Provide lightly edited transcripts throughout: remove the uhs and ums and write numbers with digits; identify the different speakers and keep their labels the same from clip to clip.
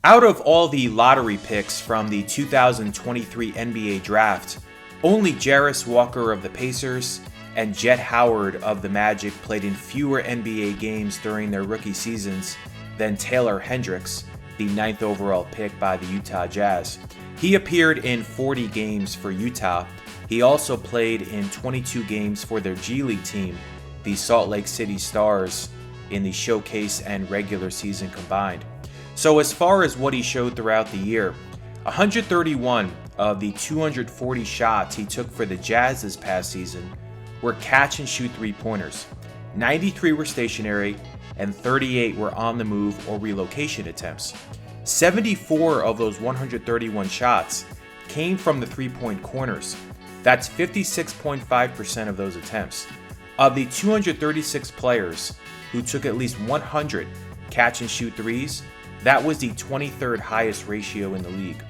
Speaker 1: Out of all the lottery picks from the 2023 NBA draft, only Jarris Walker of the Pacers and Jet Howard of the Magic played in fewer NBA games during their rookie seasons than Taylor Hendricks, the 9th overall pick by the Utah Jazz. He appeared in 40 games for Utah. He also played in 22 games for their G League team, the Salt Lake City Stars, in the showcase and regular season combined. So as far as what he showed throughout the year, 131 of the 240 shots he took for the Jazz this past season were catch-and-shoot three-pointers. 93 were stationary, and 38 were on the move or relocation attempts. 74 of those 131 shots came from the three-point corners. That's 56.5% of those attempts. Of the 236 players who took at least 100 catch-and-shoot threes, that was the 23rd highest ratio in the league.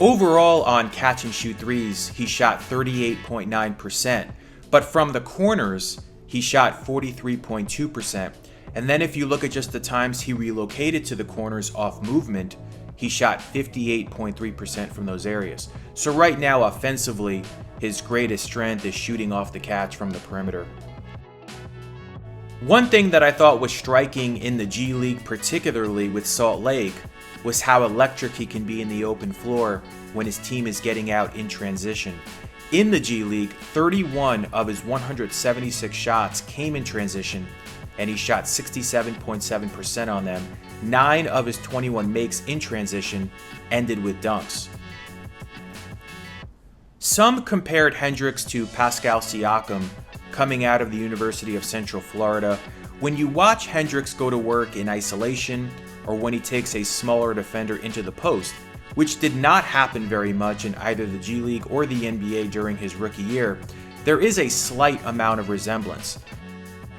Speaker 1: Overall on catch-and-shoot threes, he shot 38.9%, but from the corners, he shot 43.2%. And then if you look at just the times he relocated to the corners off movement, he shot 58.3% from those areas. So right now, offensively, his greatest strength is shooting off the catch from the perimeter. One thing that I thought was striking in the G League, particularly with Salt Lake, was how electric he can be in the open floor when his team is getting out in transition. In the G League, 31 of his 176 shots came in transition, and he shot 67.7% on them. 9 of his 21 makes in transition ended with dunks. Some compared Hendricks to Pascal Siakam coming out of the University of Central Florida. When you watch Hendricks go to work in isolation or when he takes a smaller defender into the post, which did not happen very much in either the G League or the NBA during his rookie year, there is a slight amount of resemblance.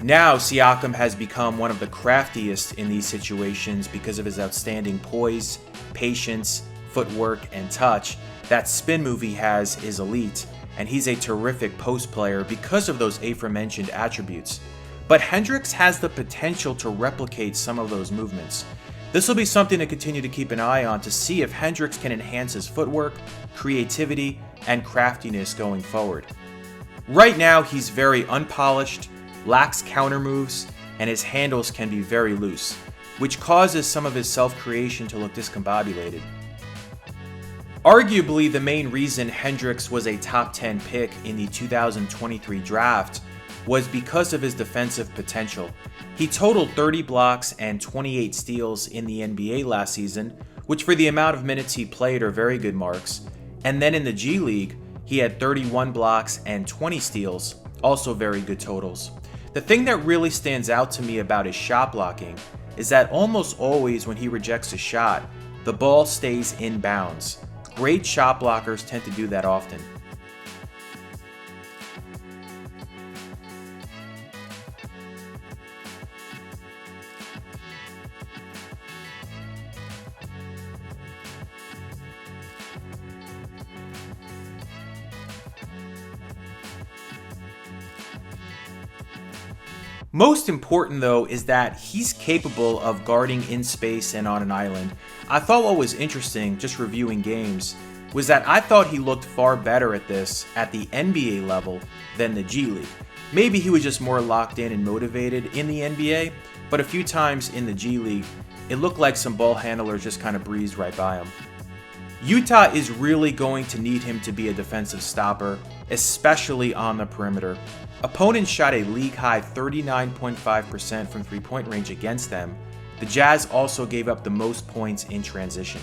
Speaker 1: Now Siakam has become one of the craftiest in these situations because of his outstanding poise, patience, footwork, and touch. That spin move he has is elite, and he's a terrific post player because of those aforementioned attributes. But Hendricks has the potential to replicate some of those movements. This will be something to continue to keep an eye on to see if Hendricks can enhance his footwork, creativity, and craftiness going forward. Right now, he's very unpolished, lacks counter moves, and his handles can be very loose, which causes some of his self-creation to look discombobulated. Arguably, the main reason Hendricks was a top 10 pick in the 2023 draft was because of his defensive potential. He totaled 30 blocks and 28 steals in the NBA last season, which for the amount of minutes he played are very good marks. And then in the G League, he had 31 blocks and 20 steals, also very good totals. The thing that really stands out to me about his shot blocking is that almost always when he rejects a shot, the ball stays in bounds. Great shot blockers tend to do that often. Most important though is that he's capable of guarding in space and on an island. I thought what was interesting, just reviewing games, was that I thought he looked far better at this at the NBA level than the G League. Maybe he was just more locked in and motivated in the NBA, but a few times in the G League, it looked like some ball handlers just kind of breezed right by him. Utah is really going to need him to be a defensive stopper, especially on the perimeter. Opponents shot a league-high 39.5% from three-point range against them. The Jazz also gave up the most points in transition.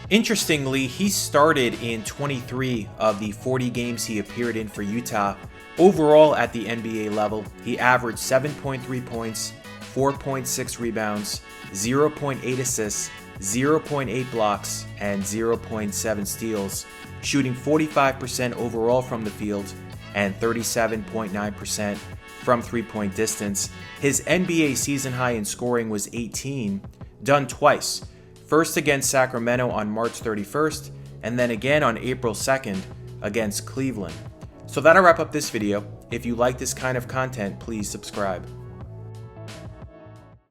Speaker 1: Interestingly, he started in 23 of the 40 games he appeared in for Utah. Overall at the NBA level, he averaged 7.3 points, 4.6 rebounds, 0.8 assists, 0.8 blocks, and 0.7 steals, shooting 45% overall from the field and 37.9% from three-point distance. His NBA season high in scoring was 18, done twice. First against Sacramento on March 31st, and then again on April 2nd against Cleveland. So that'll wrap up this video. If you like this kind of content, please subscribe.